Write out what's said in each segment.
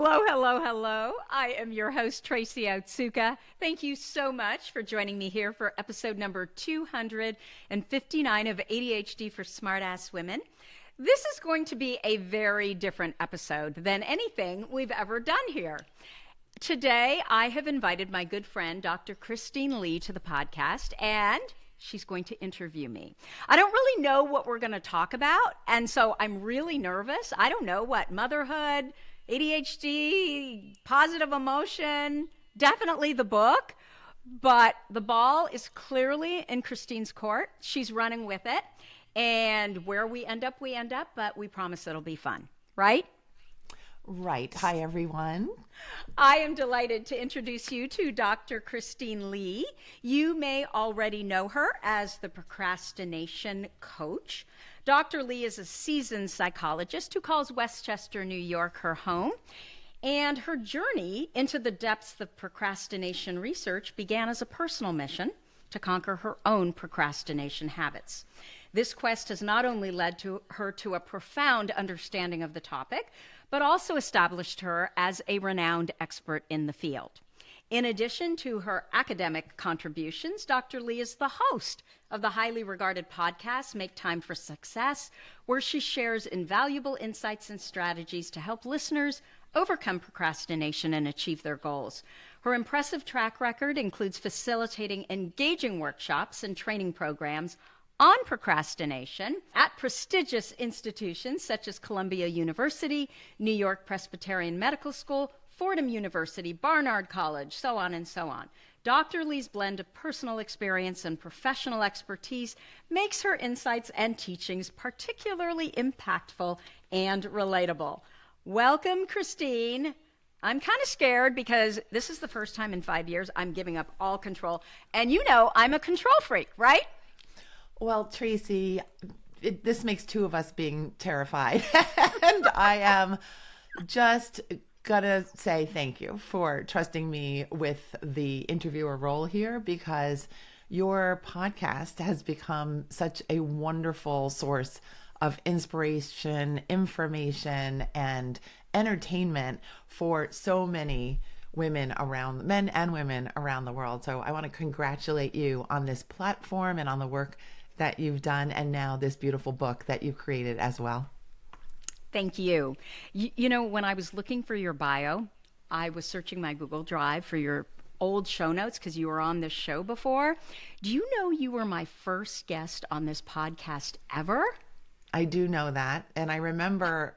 Hello, hello, hello. I am your host, Tracy Otsuka. Thank you so much for joining me here for episode number 259 of ADHD for Smartass Women. This is going to be a very different episode than anything we've ever done here. Today, I have invited my good friend, Dr. Christine Lee, to the podcast, and she's going to interview me. I don't really know what we're going to talk about, and so I'm really nervous. I don't know what motherhood, ADHD, positive emotion, definitely the book, but the ball is clearly in Christine's court. She's running with it, and where we end up, but we promise it'll be fun, right? Right. Hi, everyone. I am delighted to introduce you to Dr. Christine Lee. You may already know her as the procrastination coach. Dr. Lee is a seasoned psychologist who calls Westchester, New York, her home. And her journey into the depths of procrastination research began as a personal mission to conquer her own procrastination habits. This quest has not only led to her to a profound understanding of the topic, but also established her as a renowned expert in the field. In addition to her academic contributions, Dr. Lee is the host of the highly regarded podcast, Make Time for Success, where she shares invaluable insights and strategies to help listeners overcome procrastination and achieve their goals. Her impressive track record includes facilitating engaging workshops and training programs on procrastination at prestigious institutions such as Columbia University, New York Presbyterian Medical School, Fordham University, Barnard College, so on and so on. Dr. Lee's blend of personal experience and professional expertise makes her insights and teachings particularly impactful and relatable. Welcome, Christine. I'm kind of scared because this is the first time in 5 years I'm giving up all control. And you know I'm a control freak, right? Well, Tracy, this makes two of us being terrified. And I am just gonna say thank you for trusting me with the interviewer role here, because your podcast has become such a wonderful source of inspiration, information, and entertainment for so many women around, men and women around the world. So I want to congratulate you on this platform and on the work that you've done, and now this beautiful book that you've created as well. Thank you. You know, when I was looking for your bio, I was searching my Google Drive for your old show notes because you were on this show before. Do you know you were my first guest on this podcast ever? I do know that. And I remember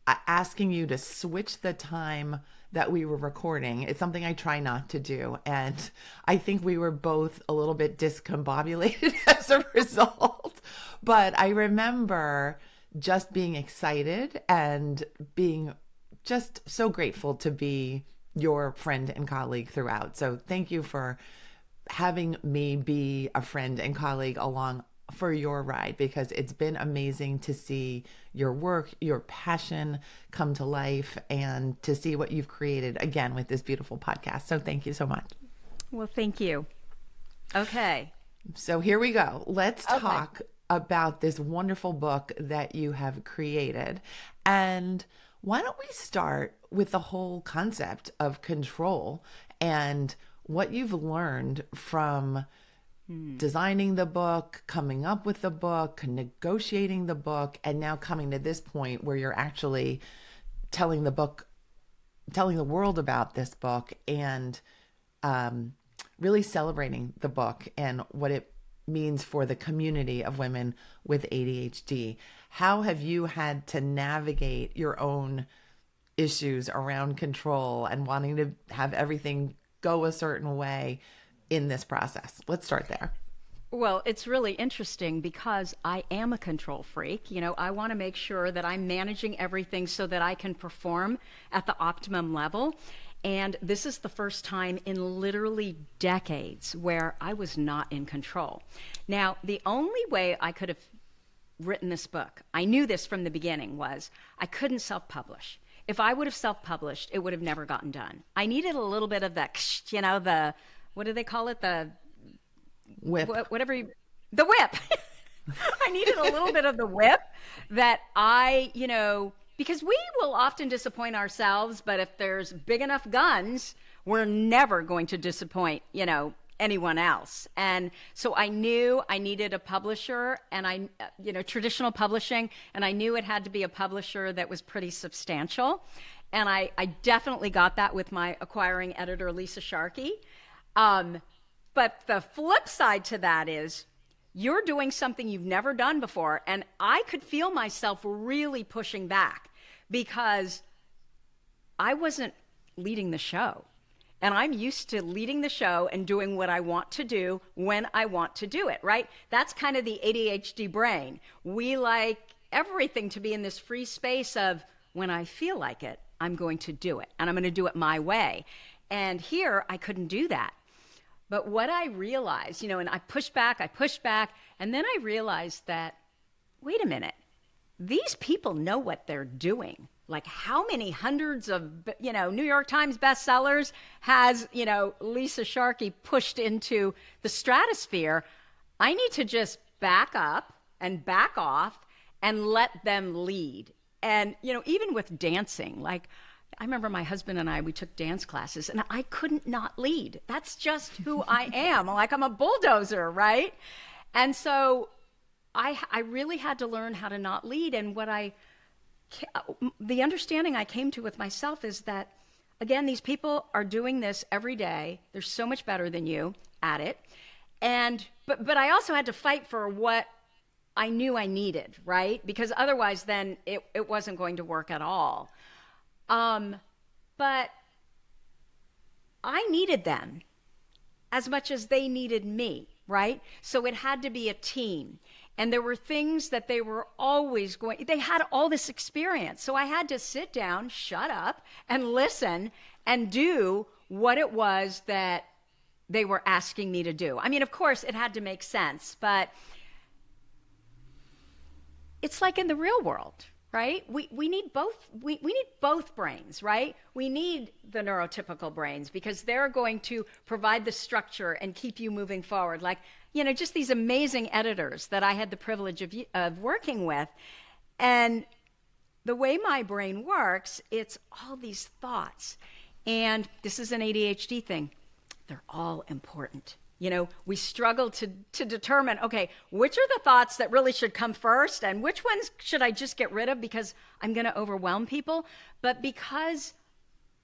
asking you to switch the time that we were recording. It's something I try not to do. And I think we were both a little bit discombobulated as a result. But I remember just being excited and being just so grateful to be your friend and colleague throughout. So thank you for having me be a friend and colleague along for your ride, because it's been amazing to see your work, your passion come to life, and to see what you've created again with this beautiful podcast. So thank you so much. Well, thank you. Okay. So here we go. Let's talk about this wonderful book that you have created. And why don't we start with the whole concept of control and what you've learned from designing the book, coming up with the book, negotiating the book, and now coming to this point where you're actually telling the world about this book, and really celebrating the book and what it means for the community of women with ADHD. How have you had to navigate your own issues around control and wanting to have everything go a certain way in this process? Let's start there. Well, it's really interesting because I am a control freak. You know, I want to make sure that I'm managing everything so that I can perform at the optimum level. And this is the first time in literally decades where I was not in control. Now, the only way I could have written this book, I knew this from the beginning, was I couldn't self-publish. If I would have self-published, it would have never gotten done. I needed a little bit of that, you know, the, what do they call it? The whip. The whip. I needed a little bit of the whip that I, Because we will often disappoint ourselves, but if there's big enough guns, we're never going to disappoint, anyone else. And so I knew I needed a publisher, and traditional publishing, and I knew it had to be a publisher that was pretty substantial. And I definitely got that with my acquiring editor, Lisa Sharkey. But the flip side to that is you're doing something you've never done before. And I could feel myself really pushing back because I wasn't leading the show. And I'm used to leading the show and doing what I want to do when I want to do it, right? That's kind of the ADHD brain. We like everything to be in this free space of when I feel like it, I'm going to do it. And I'm going to do it my way. And here, I couldn't do that. But what I realized, and I pushed back, and then I realized that, wait a minute, these people know what they're doing. Like how many hundreds of, New York Times bestsellers has, Lisa Sharkey pushed into the stratosphere? I need to just back up and back off and let them lead. And, even with dancing, like I remember my husband and we took dance classes and I couldn't not lead. That's just who I am. Like I'm a bulldozer, right? And so I really had to learn how to not lead. And the understanding I came to with myself is that, again, these people are doing this every day. They're so much better than you at it. But I also had to fight for what I knew I needed, right? Because otherwise then it wasn't going to work at all. But I needed them as much as they needed me, right? So it had to be a team. And there were things that they were always they had all this experience. So I had to sit down, shut up, and listen and do what it was that they were asking me to do. I mean, of course, it had to make sense, but it's like in the real world, right? We need both. We need both brains, right? We need the neurotypical brains because they're going to provide the structure and keep you moving forward. Like, just these amazing editors that I had the privilege of working with. And the way my brain works, it's all these thoughts. And this is an ADHD thing. They're all important. We struggle to determine, okay, which are the thoughts that really should come first and which ones should I just get rid of because I'm going to overwhelm people. But because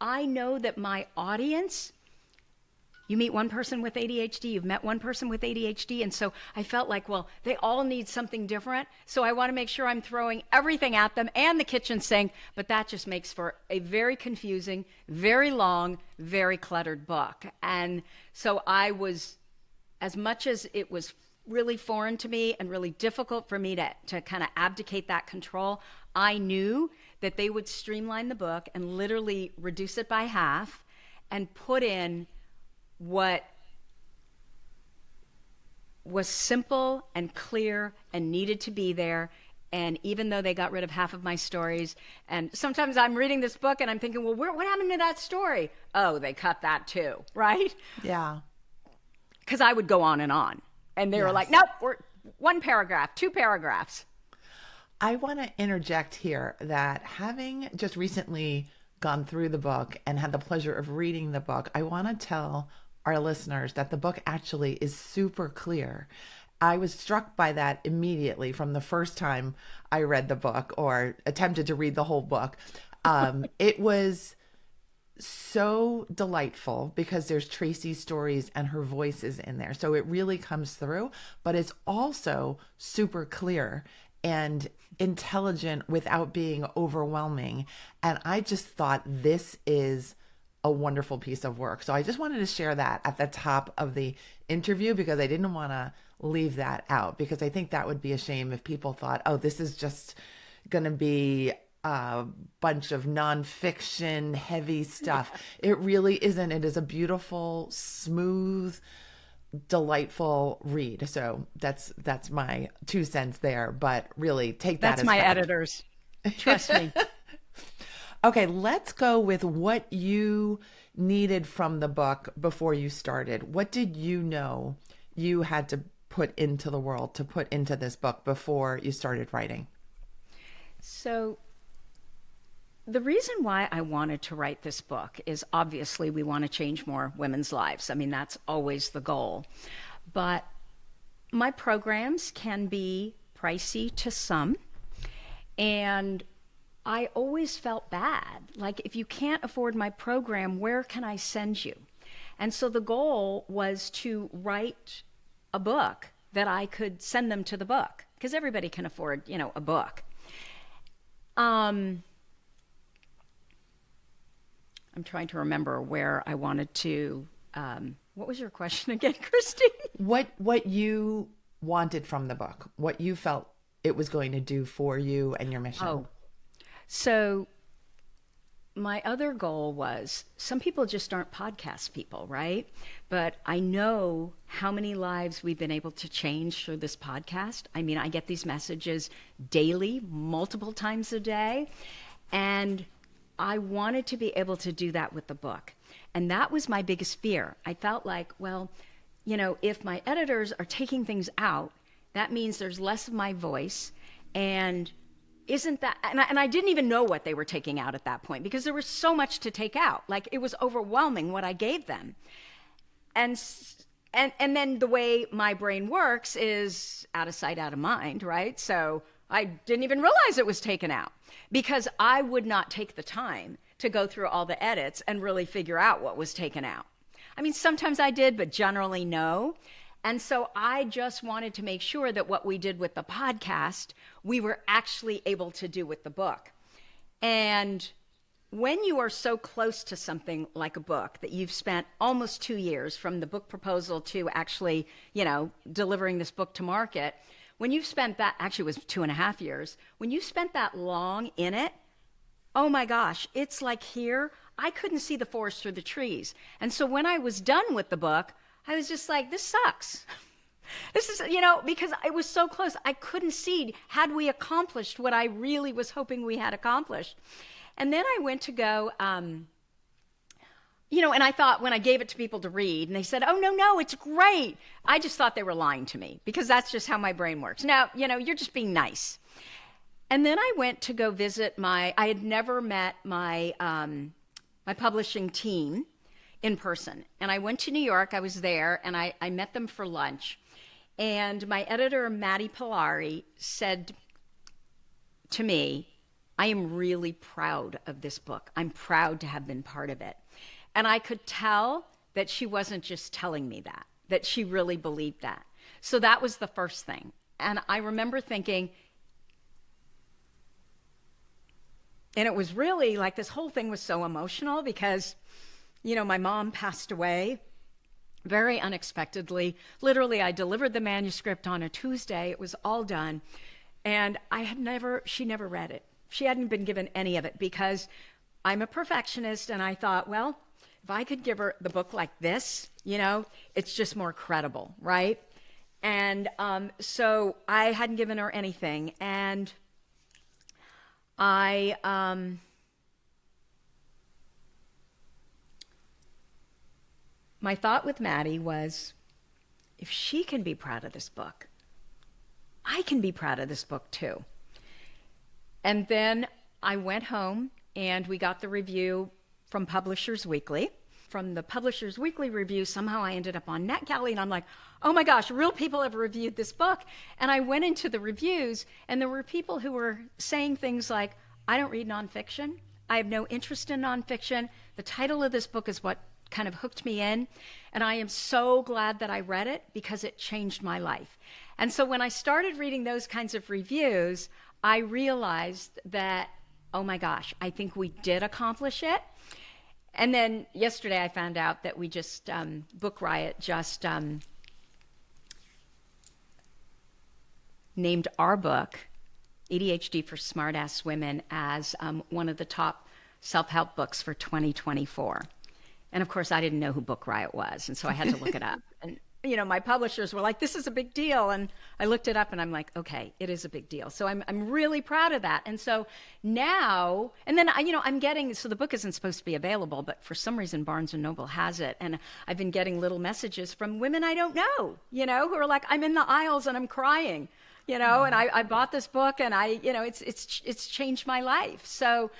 I know that my audience, you meet one person with ADHD, you've met one person with ADHD. And so I felt like, well, they all need something different. So I want to make sure I'm throwing everything at them and the kitchen sink. But that just makes for a very confusing, very long, very cluttered book. And so I was, as much as it was really foreign to me and really difficult for me to kind of abdicate that control, I knew that they would streamline the book and literally reduce it by half and put in what was simple and clear and needed to be there. And even though they got rid of half of my stories, and sometimes I'm reading this book and I'm thinking, well, what happened to that story? Oh, they cut that too, right? Yeah. Because I would go on. And they were like, nope, we're one paragraph, 2 paragraphs. I want to interject here that having just recently gone through the book and had the pleasure of reading the book, I want to tell our listeners that the book actually is super clear. I was struck by that immediately from the first time I read the book or attempted to read the whole book. It was so delightful because there's Tracy's stories and her voice is in there. So it really comes through, but it's also super clear and intelligent without being overwhelming. And I just thought this is a wonderful piece of work. So I just wanted to share that at the top of the interview because I didn't want to leave that out because I think that would be a shame if people thought, oh, this is just going to be a bunch of nonfiction heavy stuff. It really isn't. It is a beautiful, smooth, delightful read. So that's my 2 cents there, but really take that as my fact. Editors. Trust me. Okay, let's go with what you needed from the book before you started. What did you know you had to put into the world, to put into this book before you started writing? So The reason why I wanted to write this book is obviously we want to change more women's lives. I mean, that's always the goal. But my programs can be pricey to some, and I always felt bad. Like, if you can't afford my program, where can I send you? And so the goal was to write a book that I could send them to the book, because everybody can afford, a book. I'm trying to remember where I wanted to. What was your question again, Christine? What you wanted from the book, what you felt it was going to do for you and your mission. Oh, so my other goal was, some people just aren't podcast people, right? But I know how many lives we've been able to change through this podcast. I mean, I get these messages daily, multiple times a day, and I wanted to be able to do that with the book. And that was my biggest fear. I felt like, well, if my editors are taking things out, that means there's less of my voice. And isn't that, and I didn't even know what they were taking out at that point, because there was so much to take out. Like, it was overwhelming what I gave them. And then the way my brain works is out of sight, out of mind, right? So I didn't even realize it was taken out, because I would not take the time to go through all the edits and really figure out what was taken out. I mean, sometimes I did, but generally no. And so I just wanted to make sure that what we did with the podcast, we were actually able to do with the book. And when you are so close to something like a book that you've spent almost 2 years from the book proposal to actually, delivering this book to market, when you've spent that, actually it was 2.5 years, when you spent that long in it, oh my gosh, it's like here, I couldn't see the forest through the trees. And so when I was done with the book, I was just like, this sucks. This is, because it was so close. I couldn't see, had we accomplished what I really was hoping we had accomplished. And then I went to go, and I thought, when I gave it to people to read, and they said, oh, no, it's great. I just thought they were lying to me, because that's just how my brain works. Now, you're just being nice. And then I went to go visit I had never met my publishing team in person. And I went to New York, I was there, and I met them for lunch. And my editor, Maddie Polari, said to me, I am really proud of this book. I'm proud to have been part of it. And I could tell that she wasn't just telling me that she really believed that. So that was the first thing. And I remember thinking, and it was really like, this whole thing was so emotional, because, my mom passed away very unexpectedly. Literally, I delivered the manuscript on a Tuesday. It was all done. And she never read it. She hadn't been given any of it, because I'm a perfectionist. And I thought, well, if I could give her the book like this, it's just more credible, right? And so I hadn't given her anything. And my thought with Maddie was, if she can be proud of this book, I can be proud of this book too. And then I went home, and we got the review from Publishers Weekly. From the Publishers Weekly review, somehow I ended up on NetGalley, and I'm like, oh my gosh, real people have reviewed this book. And I went into the reviews, and there were people who were saying things like, I don't read nonfiction. I have no interest in nonfiction. The title of this book is what kind of hooked me in. And I am so glad that I read it, because it changed my life. And so when I started reading those kinds of reviews, I realized that, oh my gosh, I think we did accomplish it. And then yesterday I found out that we just, Book Riot just named our book, ADHD for Smartass Women, as one of the top self-help books for 2024. And of course, I didn't know who Book Riot was, and so I had to look it up. And my publishers were like, this is a big deal. And I looked it up, and I'm like, okay, it is a big deal. So I'm really proud of that. And so now, and then, I'm getting, so the book isn't supposed to be available, but for some reason, Barnes & Noble has it. And I've been getting little messages from women I don't know, who are like, I'm in the aisles and I'm crying, and I bought this book, and it's changed my life. So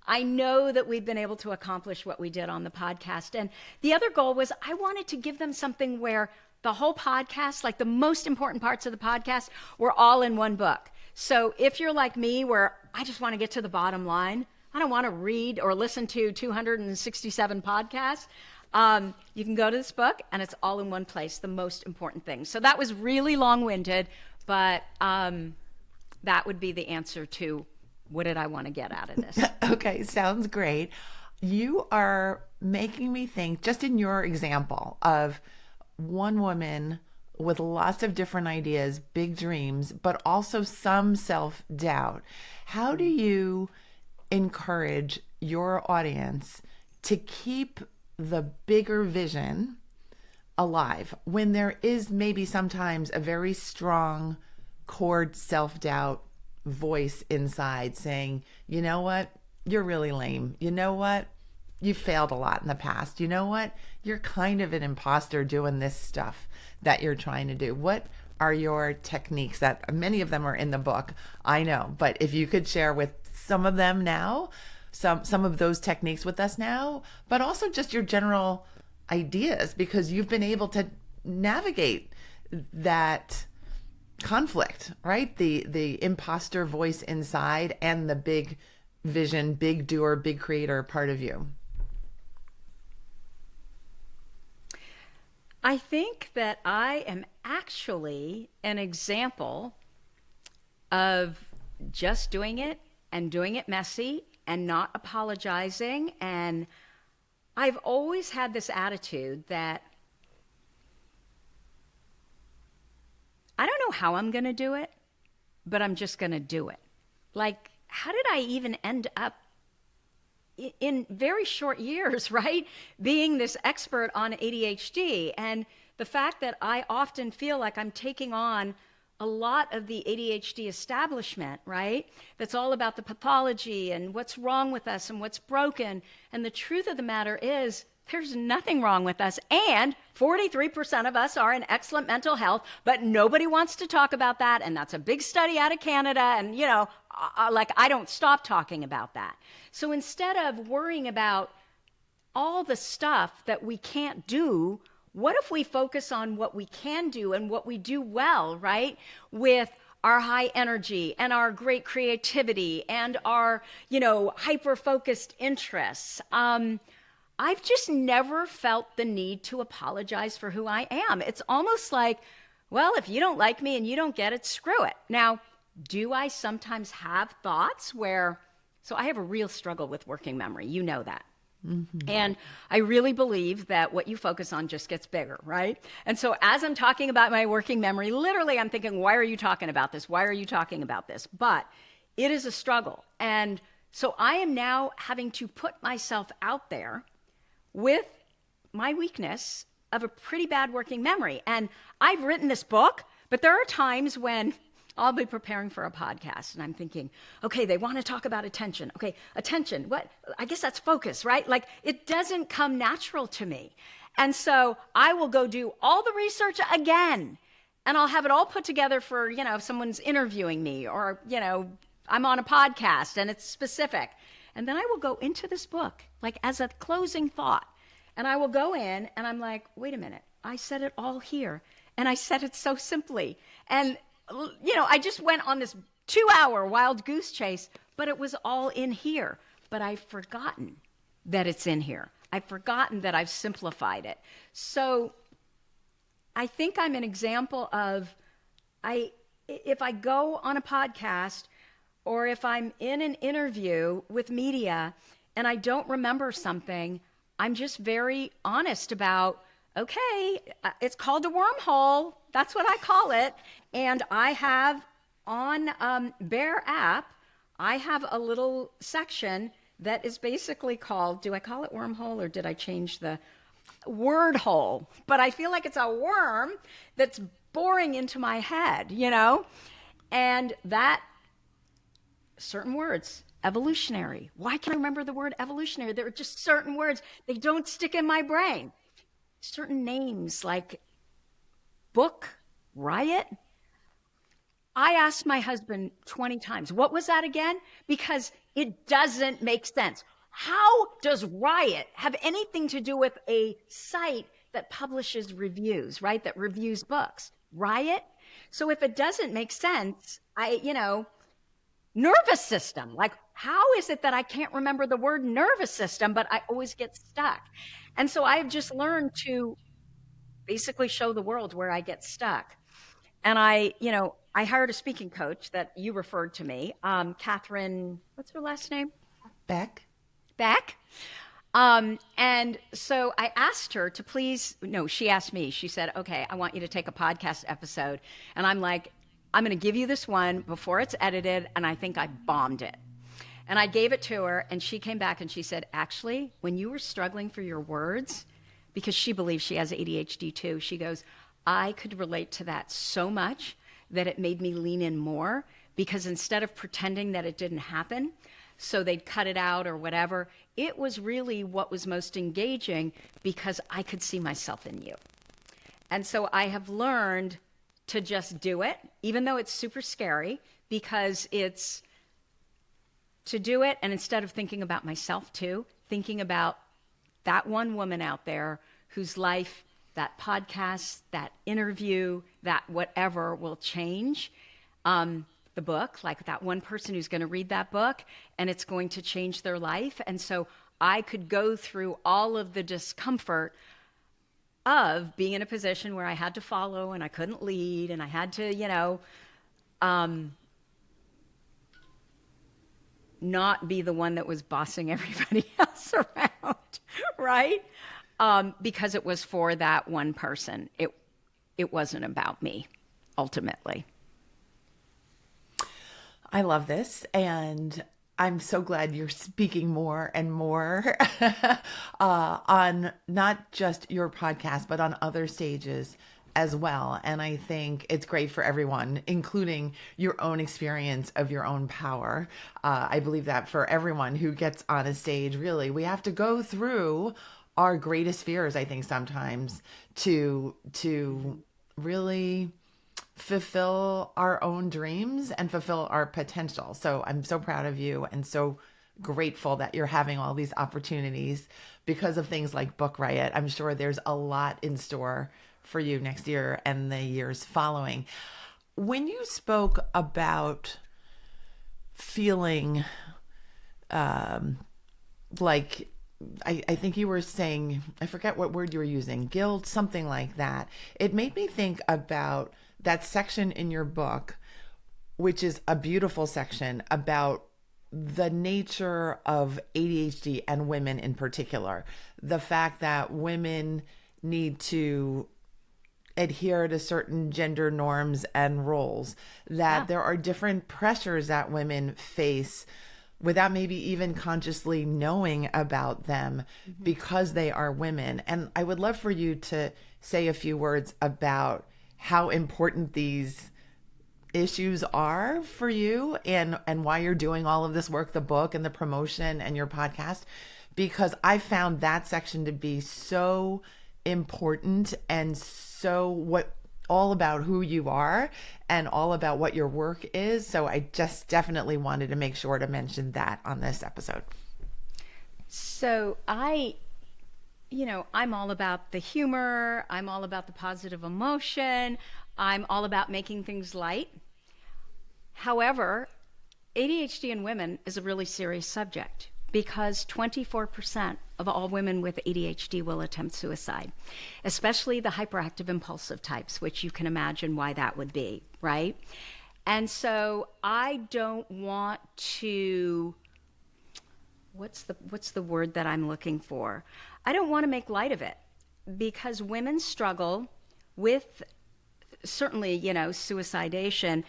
I know that we've been able to accomplish what we did on the podcast. And the other goal was I wanted to give them something where the whole podcast, like the most important parts of the podcast, were all in one book. So if you're like me, where I just want to get to the bottom line, I don't want to read or listen to 267 podcasts. You can go to this book and it's all in one place, the most important things. So that was really long-winded, but that would be the answer to what did I want to get out of this. Okay, sounds great. You are making me think, just in your example of one woman with lots of different ideas, big dreams, but also some self-doubt. How do you encourage your audience to keep the bigger vision alive when there is maybe sometimes a very strong core self-doubt voice inside saying, you know what, you're really lame. You know what, you failed a lot in the past. You know what, you're kind of an imposter doing this stuff that you're trying to do. What are your techniques? That many of them are in the book, I know, but if you could share with some of them now, some of those techniques with us now, but also just your general ideas, because you've been able to navigate that conflict, right? The imposter voice inside and the big vision, big doer, big creator part of you. I think that I am actually an example of just doing it and doing it messy and not apologizing. And I've always had this attitude that I don't know how I'm going to do it, but I'm just going to do it. Like, how did I even end up in very short years, right, being this expert on ADHD? And the fact that I often feel like I'm taking on a lot of the ADHD establishment, right? That's all about the pathology and what's wrong with us and what's broken. And the truth of the matter is there's nothing wrong with us. And 43% of us are in excellent mental health, but nobody wants to talk about that. And that's a big study out of Canada. And, you know, like I don't stop talking about that. So instead of worrying about all the stuff that we can't do, what if we focus on what we can do and what we do well, right? With our high energy and our great creativity and our, you know, hyper-focused interests. I've just never felt the need to apologize for who I am. It's almost like, well, if you don't like me and you don't get it, screw it. Now, do I sometimes have thoughts where, so I have a real struggle with working memory. You know that. Mm-hmm. And I really believe that what you focus on just gets bigger, right? And so as I'm talking about my working memory, literally I'm thinking, why are you talking about this? Why are you talking about this? But it is a struggle. And so I am now having to put myself out there with my weakness of a pretty bad working memory. And I've written this book, but there are times when I'll be preparing for a podcast and I'm thinking, okay, they want to talk about attention. Okay, attention, what? I guess that's focus, right? Like it doesn't come natural to me. And so I will go do all the research again and I'll have it all put together for, you know, if someone's interviewing me or, you know, I'm on a podcast and it's specific. And then I will go into this book, like as a closing thought. And I will go in and I'm like, wait a minute, I said it all here. And I said it so simply. And you know, I just went on this 2-hour wild goose chase, but it was all in here. But I've forgotten that it's in here. I've forgotten that I've simplified it. So I think I'm an example of, if I go on a podcast or if I'm in an interview with media and I don't remember something, I'm just very honest about, okay, it's called a wormhole. That's what I call it. And I have on Bear app, I have a little section that is basically called, do I call it wormhole or did I change the word hole? But I feel like it's a worm that's boring into my head, you know? And that, certain words, evolutionary. Why can't I remember the word evolutionary? There are just certain words, they don't stick in my brain. Certain names like book, riot. I asked my husband 20 times, what was that again? Because It doesn't make sense. How does Riot have anything to do with a site that publishes reviews, right? That reviews books? Riot? So if it doesn't make sense, nervous system. Like, how is it that I can't remember the word nervous system, but I always get stuck? And so I have just learned to basically show the world where I get stuck. And I hired a speaking coach that you referred to me, Catherine, what's her last name? Beck. And so I asked her to she asked me, she said, okay, I want you to take a podcast episode. And I'm like, I'm going to give you this one before it's edited. And I think I bombed it. And I gave it to her, and she came back and she said, actually, when you were struggling for your words, because she believes she has ADHD too, she goes, I could relate to that so much that it made me lean in more, because instead of pretending that it didn't happen, so they'd cut it out or whatever, it was really what was most engaging, because I could see myself in you. And so I have learned to just do it, even though it's super scary, because it's to do it. And instead of thinking about myself too, thinking about that one woman out there whose life, that podcast, that interview, that whatever will change the book, like that one person who's going to read that book and it's going to change their life. And so I could go through all of the discomfort of being in a position where I had to follow and I couldn't lead and I had to, not be the one that was bossing everybody else around, right? Because it was for that one person. It wasn't about me, ultimately. I love this, and I'm so glad you're speaking more and more on not just your podcast, but on other stages as well. And I think it's great for everyone, including your own experience of your own power. I believe that for everyone who gets on a stage, really, we have to go through our greatest fears, I think, sometimes to really fulfill our own dreams and fulfill our potential. So I'm so proud of you and so grateful that you're having all these opportunities because of things like Book Riot. I'm sure there's a lot in store for you next year and the years following. When you spoke about feeling like, I think you were saying, I forget what word you were using, guilt, something like that. It made me think about that section in your book, which is a beautiful section about the nature of ADHD and women in particular. The fact that women need to adhere to certain gender norms and roles, that there are different pressures that women face without maybe even consciously knowing about them because they are women. And I would love for you to say a few words about how important these issues are for you and why you're doing all of this work, the book and the promotion and your podcast, because I found that section to be so important and so all about who you are and all about what your work is. So I just definitely wanted to make sure to mention that on this episode. So I'm all about the humor. I'm all about the positive emotion. I'm all about making things light. However, ADHD in women is a really serious subject because 24% of all women with ADHD will attempt suicide, especially the hyperactive impulsive types, which you can imagine why that would be, right? And so I don't want to, what's the word that I'm looking for? I don't want to make light of it because women struggle with certainly, suicidation.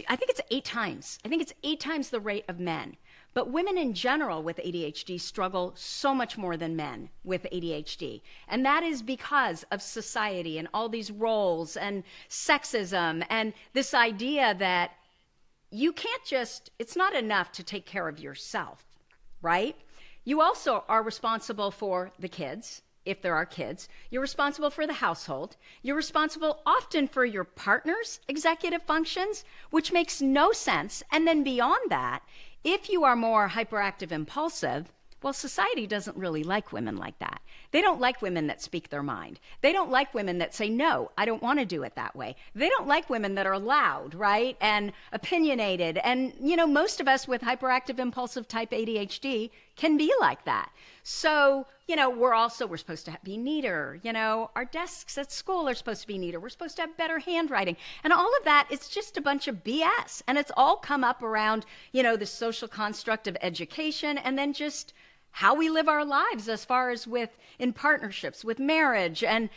I think it's 8 times. I think it's 8 times the rate of men. But women in general with ADHD struggle so much more than men with ADHD. And that is because of society and all these roles and sexism and this idea that you can't it's not enough to take care of yourself, right? You also are responsible for the kids, if there are kids. You're responsible for the household. You're responsible often for your partner's executive functions, which makes no sense. And then beyond that, If you are more hyperactive impulsive, well, society doesn't really like women like that. They don't like women that speak their mind. They don't like women that say, no, I don't want to do it that way. They don't like women that are loud, right? And opinionated. And, most of us with hyperactive impulsive type ADHD can be like that. So, we're supposed to be neater. Our desks at school are supposed to be neater. We're supposed to have better handwriting. And all of that, it's just a bunch of BS. And it's all come up around, the social construct of education and then just how we live our lives as far as in partnerships, with marriage. And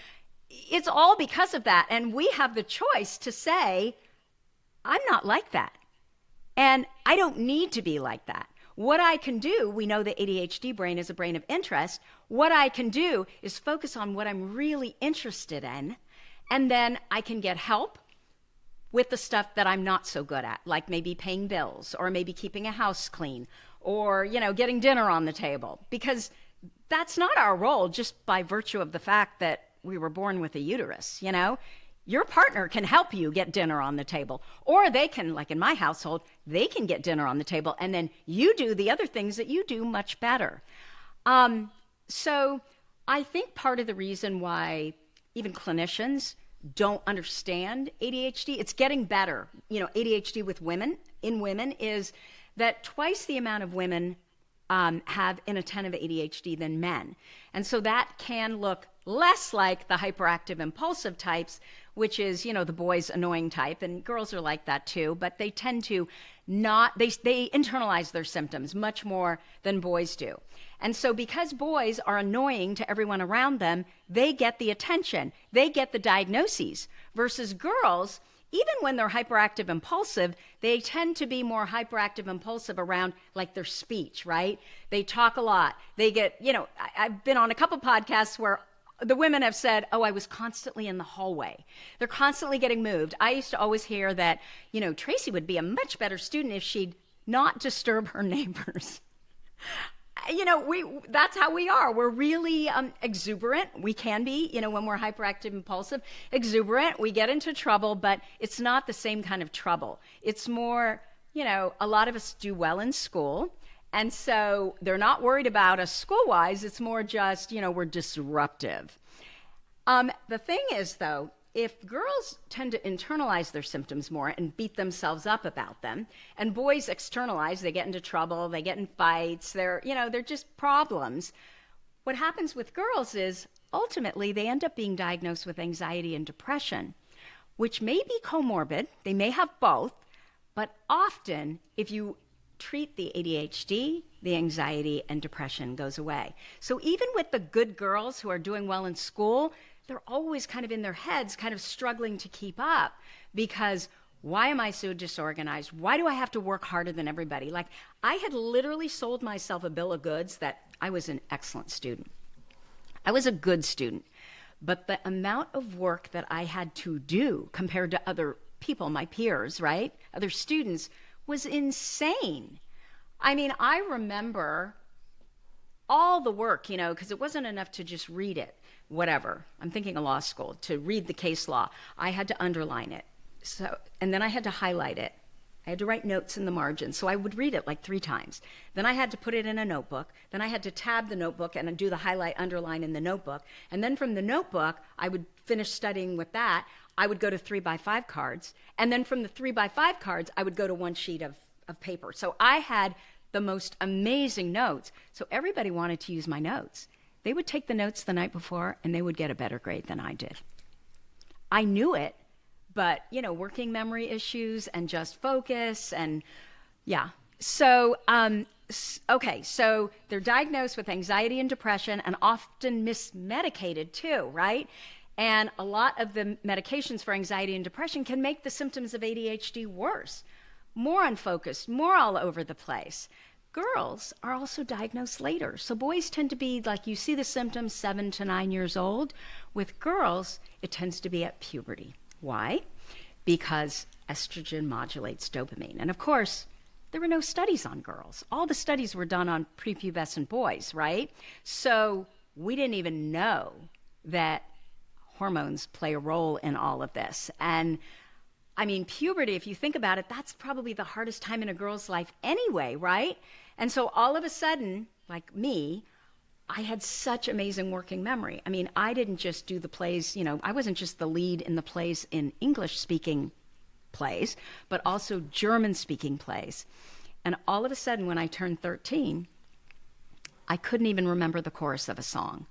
it's all because of that. And we have the choice to say, I'm not like that. And I don't need to be like that. What I can do, we know the ADHD brain is a brain of interest. What I can do is focus on what I'm really interested in. And then I can get help with the stuff that I'm not so good at, like maybe paying bills or maybe keeping a house clean or, getting dinner on the table, because that's not our role just by virtue of the fact that we were born with a uterus. Your partner can help you get dinner on the table, or they can, like in my household, they can get dinner on the table and then you do the other things that you do much better. So I think part of the reason why even clinicians don't understand ADHD, it's getting better. ADHD in women is that twice the amount of women have inattentive ADHD than men. And so that can look less like the hyperactive impulsive types, which is, the boys' annoying type, and girls are like that too, but they tend to they internalize their symptoms much more than boys do. And so because boys are annoying to everyone around them, they get the attention, they get the diagnoses, versus girls, even when they're hyperactive impulsive, they tend to be more hyperactive impulsive around like their speech, right? They talk a lot. They get, I've been on a couple podcasts where the women have said, oh, I was constantly in the hallway. They're constantly getting moved. I used to always hear that, Tracy would be a much better student if she'd not disturb her neighbors. That's how we are. We're really exuberant. We can be, when we're hyperactive impulsive, exuberant. We get into trouble, but it's not the same kind of trouble. It's more, a lot of us do well in school. And so they're not worried about us school-wise. It's more just, we're disruptive. The thing is, though, if girls tend to internalize their symptoms more and beat themselves up about them, and boys externalize, they get into trouble, they get in fights, they're just problems. What happens with girls is ultimately they end up being diagnosed with anxiety and depression, which may be comorbid. They may have both, but often if you treat the ADHD, the anxiety and depression goes away. So even with the good girls who are doing well in school, they're always kind of in their heads, kind of struggling to keep up, because why am I so disorganized? Why do I have to work harder than everybody? Like, I had literally sold myself a bill of goods that I was an excellent student. I was a good student, but the amount of work that I had to do compared to other people, my peers, right? Other students, was insane. I mean, I remember all the work, because it wasn't enough to just read it, whatever. I'm thinking of law school. To read the case law, I had to underline it. And then I had to highlight it. I had to write notes in the margin. So I would read it like 3 times. Then I had to put it in a notebook. Then I had to tab the notebook and do the highlight, underline in the notebook. And then from the notebook, I would finish studying with that. I would go to 3x5 cards. And then from the 3x5 cards, I would go to 1 sheet of paper. So I had the most amazing notes. So everybody wanted to use my notes. They would take the notes the night before and they would get a better grade than I did. I knew it, but, working memory issues and just focus and yeah. So, okay, so they're diagnosed with anxiety and depression and often mismedicated too, right? And a lot of the medications for anxiety and depression can make the symptoms of ADHD worse, more unfocused, more all over the place. Girls are also diagnosed later. So boys tend to be like, you see the symptoms 7 to 9 years old. With girls, it tends to be at puberty. Why? Because estrogen modulates dopamine. And of course, there were no studies on girls. All the studies were done on prepubescent boys, right? So we didn't even know that hormones play a role in all of this. And I mean, puberty, if you think about it, that's probably the hardest time in a girl's life anyway, right? And so all of a sudden, like me, I had such amazing working memory. I mean, I didn't just do the plays, I wasn't just the lead in the plays in English-speaking plays, but also German-speaking plays. And all of a sudden, when I turned 13, I couldn't even remember the chorus of a song.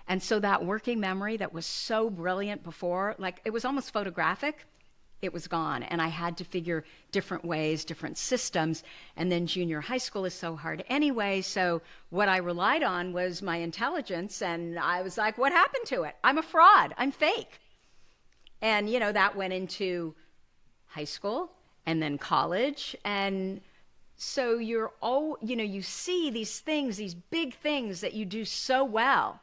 And so that working memory that was so brilliant before, like it was almost photographic, it was gone. And I had to figure different ways, different systems. And then junior high school is so hard anyway. So what I relied on was my intelligence. And I was like, what happened to it? I'm a fraud. I'm fake. And, that went into high school and then college. And so you see these things, these big things that you do so well.